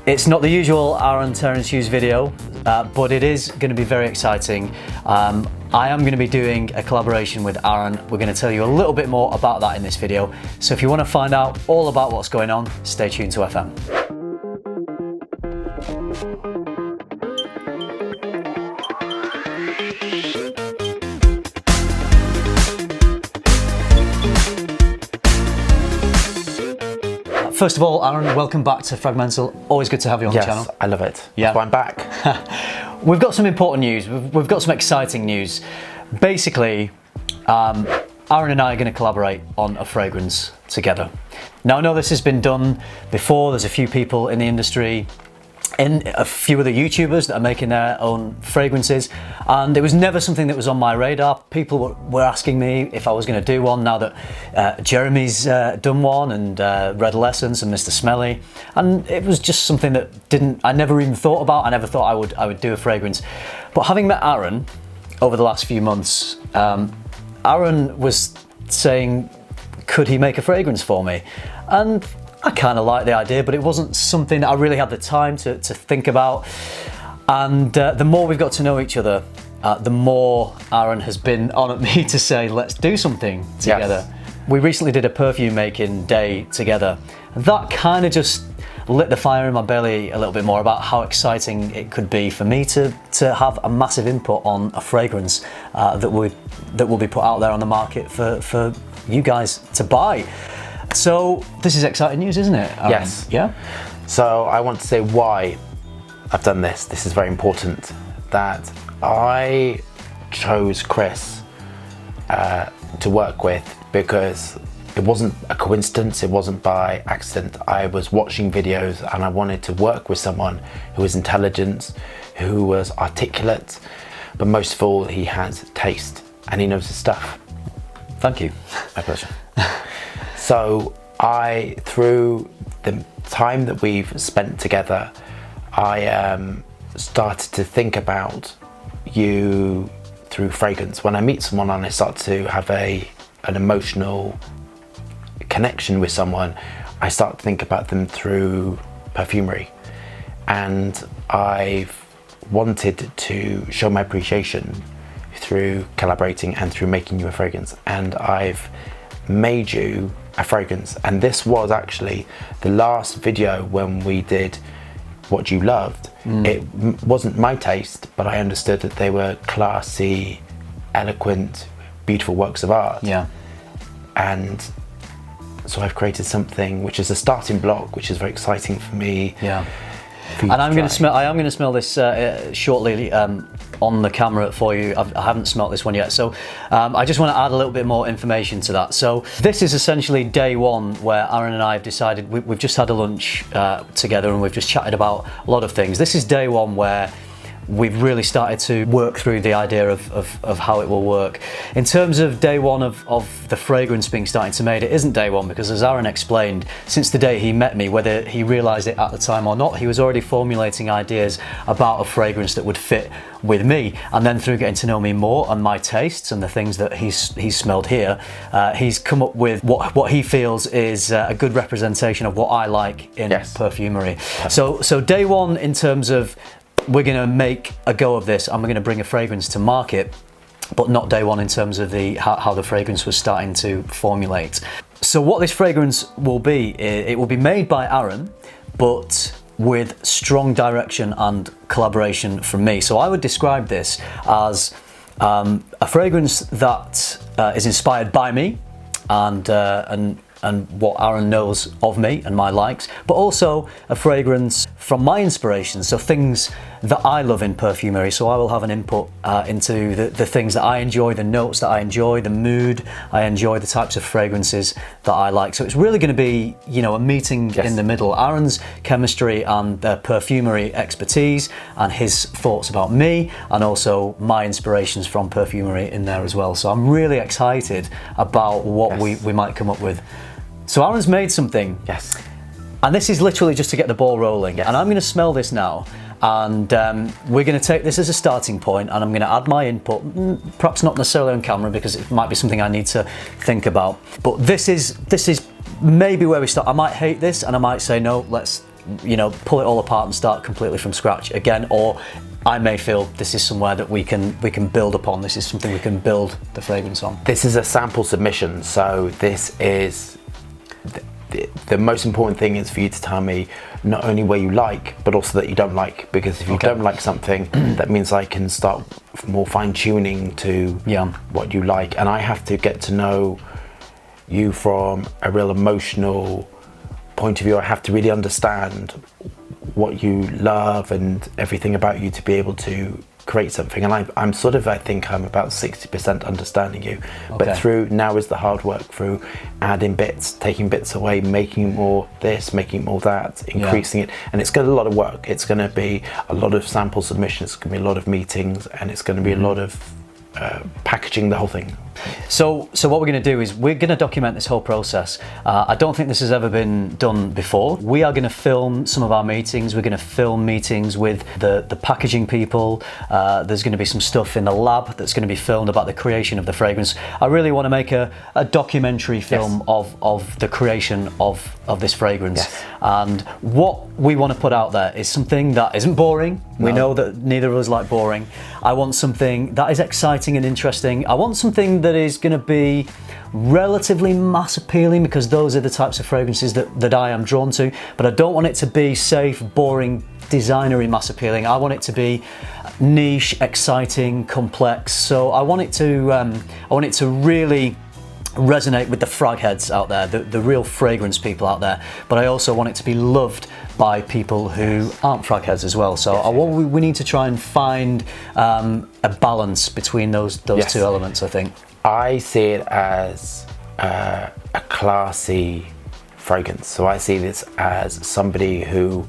It's not the usual Aaron Terence Hughes video, but it is going to be very exciting. I am going to be doing a collaboration with Aaron. We're going to tell you a little bit more about that in this video. So if you want to find out all about what's going on, stay tuned to FM. First of all, Aaron, welcome back to FRAG-MENTAL. Always good to have you on the channel. Yes, I love it. Yeah. That's why I'm back. We've got some important news. We've got some exciting news. Basically, Aaron and I are going to collaborate on a fragrance together. Now, I know this has been done before. There's a few people in the industry, and a few other YouTubers that are making their own fragrances, and it was never something that was on my radar. People were asking me if I was going to do one now that Jeremy's done one, and Red Lessons and Mr. Smelly, and it was just something that I never even thought about. I never thought I would do a fragrance. But having met Aaron over the last few months, Aaron was saying, could he make a fragrance for me? And I kind of liked the idea, but it wasn't something that I really had the time to think about. And the more we've got to know each other, the more Aaron has been on at me to say, let's do something together. Yes. We recently did a perfume making day together. And that kind of just lit the fire in my belly a little bit more about how exciting it could be for me to have a massive input on a fragrance that will be put out there on the market for you guys to buy. So this is exciting news, isn't it? Yes. Yeah. So I want to say why I've done this. This is very important. That I chose Chris to work with because it wasn't a coincidence. It wasn't by accident. I was watching videos and I wanted to work with someone who was intelligent, who was articulate, but most of all, he has taste and he knows his stuff. Thank you. My pleasure. So through the time that we've spent together, I started to think about you through fragrance. When I meet someone and I start to have an emotional connection with someone, I start to think about them through perfumery. And I've wanted to show my appreciation through collaborating and through making you a fragrance. And I've made you a fragrance, and this was actually the last video when we did What You Loved. It wasn't my taste, but I understood that they were classy, eloquent, beautiful works of art. Yeah. And so I've created something which is a starting block, which is very exciting for me. Yeah. And I am going to smell this shortly on the camera for you. I haven't smelt this one yet, so I just want to add a little bit more information to that. So this is essentially day one where Aaron and I have decided we've just had a lunch together and we've just chatted about a lot of things. This is day one where we've really started to work through the idea of how it will work. In terms of day one of the fragrance being starting to made, it isn't day one because, as Aaron explained, since the day he met me, whether he realised it at the time or not, he was already formulating ideas about a fragrance that would fit with me. And then through getting to know me more and my tastes and the things that he's smelled here, he's come up with what he feels is a good representation of what I like in perfumery. So day one, in terms of we're going to make a go of this and we're going to bring a fragrance to market, but not day one in terms of how the fragrance was starting to formulate. So what this fragrance will be, it will be made by Aaron, but with strong direction and collaboration from me. So I would describe this as a fragrance that is inspired by me and what Aaron knows of me and my likes, but also a fragrance from my inspiration, so things that I love in perfumery. So I will have an input into the things that I enjoy, the notes that I enjoy, the mood I enjoy, the types of fragrances that I like. So it's really going to be, you know, a meeting in the middle. Aaron's chemistry and perfumery expertise and his thoughts about me, and also my inspirations from perfumery in there as well. So I'm really excited about what we might come up with. So Aaron's made something. Yes. And this is literally just to get the ball rolling. Yes. And I'm going to smell this now. And we're going to take this as a starting point, and I'm going to add my input, perhaps not necessarily on camera because it might be something I need to think about. But this is maybe where we start. I might hate this and I might say, no, let's pull it all apart and start completely from scratch again, or I may feel this is somewhere that we can build upon. This is something we can build the fragrance on. This is a sample submission, so this is the most important thing is for you to tell me not only where you like, but also that you don't like. Because if you don't like something, that means I can start more fine tuning to what you like, and I have to get to know you from a real emotional point of view. I have to really understand what you love and everything about you to be able to create something. And I'm sort of, I think I'm about 60% understanding you, but through now is the hard work, through adding bits, taking bits away, making more this, making more that, increasing it. And it's going to be a lot of work. It's going to be a lot of sample submissions, it's going to be a lot of meetings, and it's going to be a lot of packaging the whole thing. So what we're going to do is we're going to document this whole process. I don't think this has ever been done before. We are going to film some of our meetings. We're going to film meetings with the packaging people. There's going to be some stuff in the lab that's going to be filmed about the creation of the fragrance. I really want to make a documentary film of the creation of this fragrance. And what we want to put out there is something that isn't boring. We know that neither of us like boring. I want something that is exciting and interesting. I want something that is going to be relatively mass appealing, because those are the types of fragrances that I am drawn to. But I don't want it to be safe, boring, designery mass appealing. I want it to be niche, exciting, complex. So I want it to really resonate with the frag heads out there, the real fragrance people out there. But I also want it to be loved by people who aren't frag heads as well. So we need to try and find a balance between those two elements, I think. I see it as a classy fragrance. So I see this as somebody who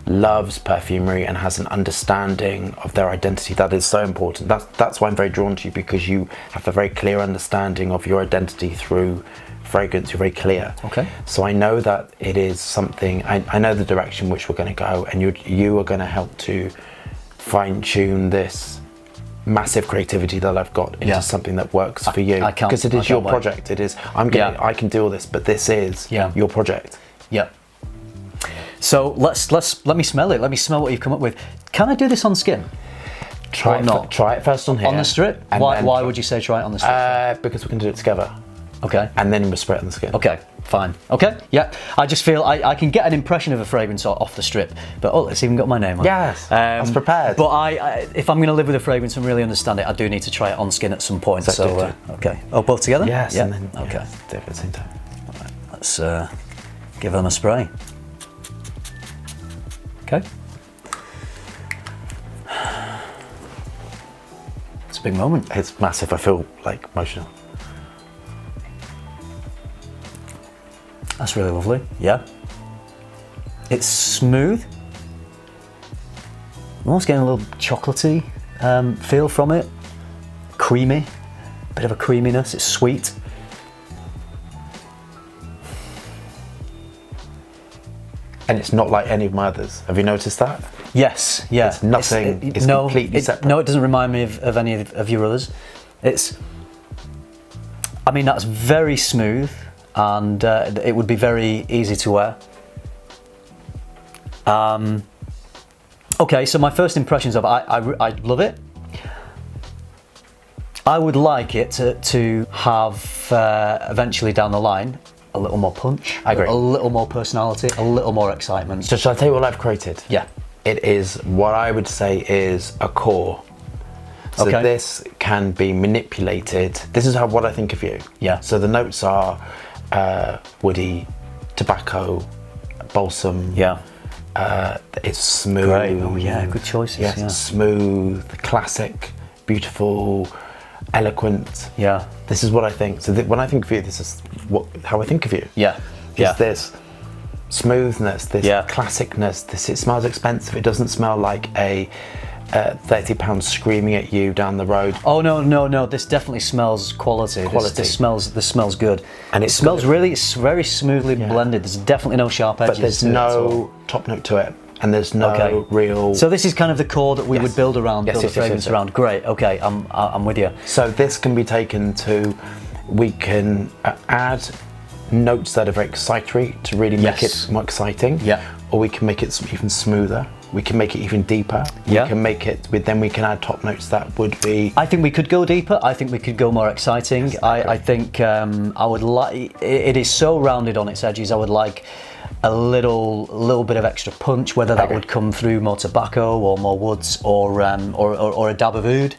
loves perfumery and has an understanding of their identity that is so important. That's why I'm very drawn to you, because you have a very clear understanding of your identity through fragrance. You're very clear. Okay. So I know that it is something, I know the direction which we're going to go, and you are going to help to fine tune this massive creativity that I've got into something that works for you. Because it is your project. It is, I can do all this, but this is your project. Yeah. So let me smell it. Let me smell what you've come up with. Can I do this on skin? Try it first on here. On the strip? Why would you say try it on the strip? Because we can do it together. Okay. And then we'll spray it on the skin. Okay, fine. Okay, yeah. I just feel I can get an impression of a fragrance off the strip, but it's even got my name on it. Yes, I was prepared. But if I'm going to live with a fragrance and really understand it, I do need to try it on skin at some point. So, okay. Oh, both together? Yes. Yeah. And then, okay. Do it at the same time. All right, let's give them a spray. Okay. It's a big moment. It's massive. I feel like emotional. That's really lovely. Yeah. It's smooth. I'm almost getting a little chocolatey feel from it. Creamy. Bit of a creaminess. It's sweet. And it's not like any of my others. Have you noticed that? Yes, yeah. It's nothing, it's completely separate. No, it doesn't remind me of any of your others. That's very smooth, and it would be very easy to wear. Okay, so my first impressions of it, I love it. I would like it to have, eventually down the line, a little more punch. I agree. A little more personality, a little more excitement. So shall I tell you what I've created? Yeah. It is what I would say is a core. So this can be manipulated. This is what I think of you. Yeah. So the notes are woody, tobacco, balsam. Yeah. It's smooth. Great. Oh yeah, good choices. Yes, yeah. Smooth, classic, beautiful, eloquent. Yeah. This is what I think. So when I think of you, this is how I think of you. Yeah. Is this smoothness, this classicness. It smells expensive. It doesn't smell like a £30 screaming at you down the road. Oh no! This definitely smells quality. This smells good, and it smells it's very smoothly blended. There's definitely no sharp edges. But there's no top note to it, and there's no real. So this is kind of the core that we would build around, build a fragrance around. Great. Okay, I'm with you. So this can be taken to. We can add notes that are very excitatory to really make it more exciting. Yeah. or we can make it even smoother. We can make it even deeper. Yeah. We can make it, then we can add top notes that would be... I think we could go deeper. I think we could go more exciting. Yes, I think I would like, it is so rounded on its edges. I would like a little bit of extra punch, whether that would come through more tobacco or more woods or a dab of oud.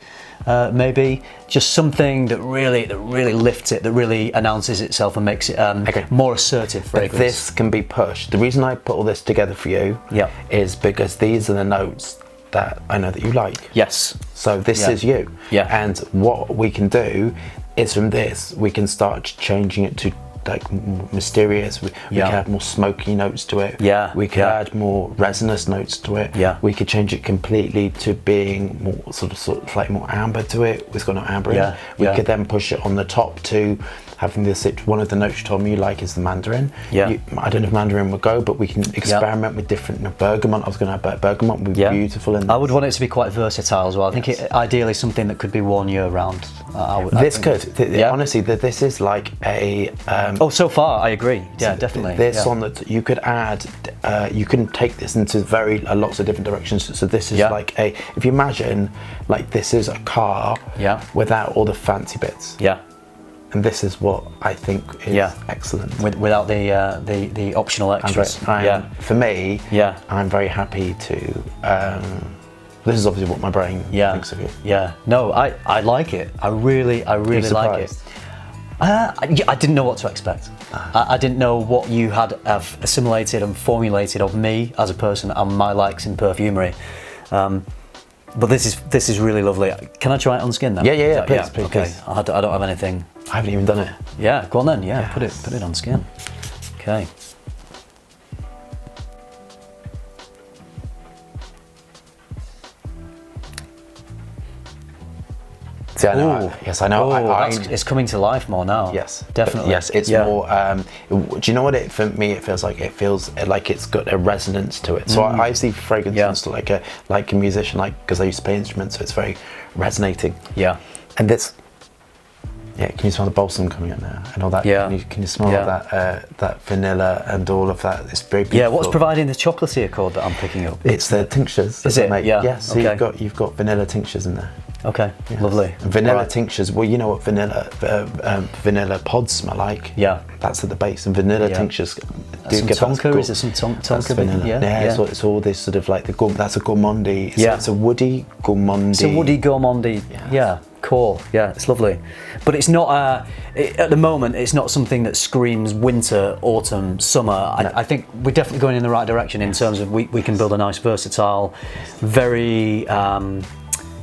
Maybe just something that really lifts it, that really announces itself and makes it more assertive fragrance. But this can be pushed. The reason I put all this together for you is because these are the notes that I know that you like. Yes. So this is you. Yeah. And what we can do is from this, we can start changing it to like more mysterious. We can add more smoky notes to it. Yeah. We could add more resinous notes to it. Yeah. We could change it completely to being more sort of slightly more amber to it. It's got no amber in it. We could then push it on the top to having this. One of the notes you told me you like is the mandarin. Yeah. I don't know if mandarin would go, but we can experiment with different bergamot. I was going to have bergamot would be beautiful. And I would want it to be quite versatile as well. I think it, ideally something that could be worn year round. Honestly, this is like a. Oh, so far I agree. Yeah, definitely. This one that you could add, you can take this into lots of different directions. So this is like if you imagine, like this is a car without all the fancy bits. Yeah. And this is what I think is excellent. Without the optional extras. For me, I'm very happy to. This is obviously what my brain thinks of you. Yeah. No, I like it. I really like it. I didn't know what to expect. I didn't know what you had assimilated and formulated of me as a person and my likes in perfumery. But this is really lovely. Can I try it on skin then? Yeah. Please. Okay. I don't have anything. I haven't even done it. Yeah. Go on then. Yeah. Put it on skin. Okay. See, I know. Yes, I know. It's coming to life more now. Yes, definitely. Yes, it's more. Do you know what it? For me, it feels like it's got a resonance to it. So I see fragrance like a musician, because I used to play instruments, so it's very resonating. Yeah, and this. Yeah, can you smell the balsam coming in there and all that? Yeah. Can you smell that vanilla and all of that? It's very beautiful. Yeah, what's providing the chocolatier accord that I'm picking up? It's the tinctures. Is it? Mate. Yeah. Yeah. So you've got vanilla tinctures in there. Okay, lovely. And vanilla tinctures. Well, you know what vanilla pods smell like. Yeah. That's at the base, and vanilla tinctures. Some tonka? Is there some tonka? Vanilla. Yeah. It's all this sort of like that's a gourmandy. It's a woody gourmandy. It's a woody gourmandy. Yeah. Core. Yeah, it's lovely, but it's not. At the moment, it's not something that screams winter, autumn, summer. I think we're definitely going in the right direction in terms of we can build a nice, versatile, very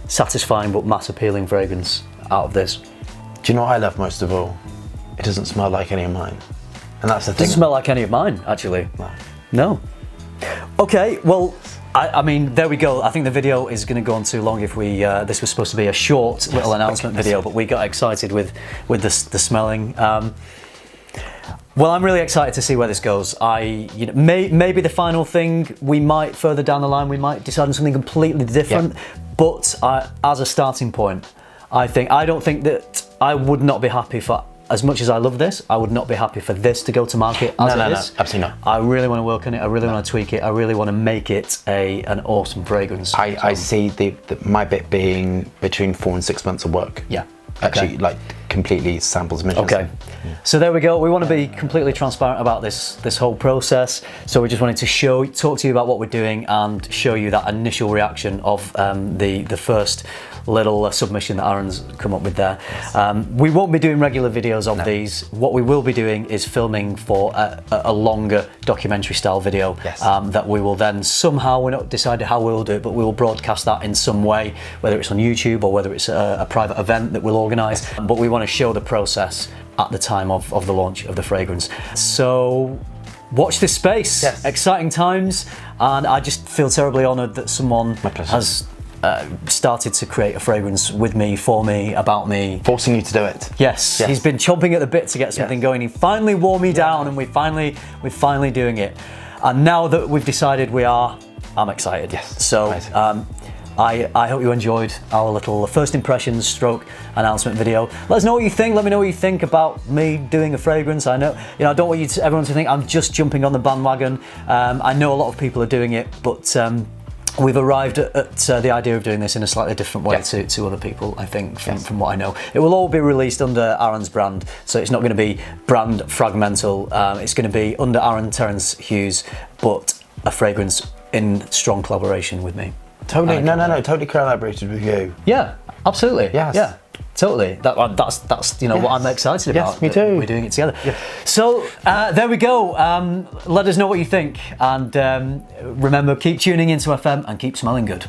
satisfying but mass appealing fragrance out of this. Do you know what I love most of all? It doesn't smell like any of mine, and that's the thing. It doesn't smell like any of mine, actually. No. Okay, well. I mean, there we go. I think the video is going to go on too long if we. This was supposed to be a short little announcement video, but we got excited with the smelling. Well, I'm really excited to see where this goes. Maybe the final thing we might further down the line we might decide on something completely different. But as a starting point, I don't think that I would not be happy for. As much as I love this, I would not be happy for this to go to market as it is. No, absolutely not. I really want to work on it. I really want to tweak it. I really want to make it an awesome fragrance. I see my bit being between 4 and 6 months of work. Yeah. Actually, like completely samples images. Okay. So there we go. We want to be completely transparent about this whole process. So we just wanted to talk to you about what we're doing and show you that initial reaction of the first little submission that Aaron's come up with there. We won't be doing regular videos of these. What we will be doing is filming for a longer documentary style video that we will then somehow, we're not decided how we'll do it, but we will broadcast that in some way, whether it's on YouTube or whether it's a private event that we'll organise. But we want to show the process at the time of the launch of the fragrance. So watch this space. Yes. Exciting times, and I just feel terribly honoured that someone has started to create a fragrance with me, for me, about me. Forcing you to do it. Yes. He's been chomping at the bit to get something going. He finally wore me down, and we're finally doing it. And now that we've decided I'm excited. Yes. So I hope you enjoyed our little first impressions stroke announcement video. Let us know what you think. Let me know what you think about me doing a fragrance. I know, I don't want everyone to think I'm just jumping on the bandwagon. I know a lot of people are doing it, but we've arrived at the idea of doing this in a slightly different way to other people, I think, from what I know. It will all be released under Aaron's brand, so it's not going to be brand FRAG-MENTAL. It's going to be under Aaron Terence Hughes, but a fragrance in strong collaboration with me. Totally, totally collaborated with you. Yeah, absolutely. Yes. Yeah. Totally. That's what I'm excited about. Yes, me too. We're doing it together. Yeah. So there we go. Let us know what you think, and remember, keep tuning into FM and keep smelling good.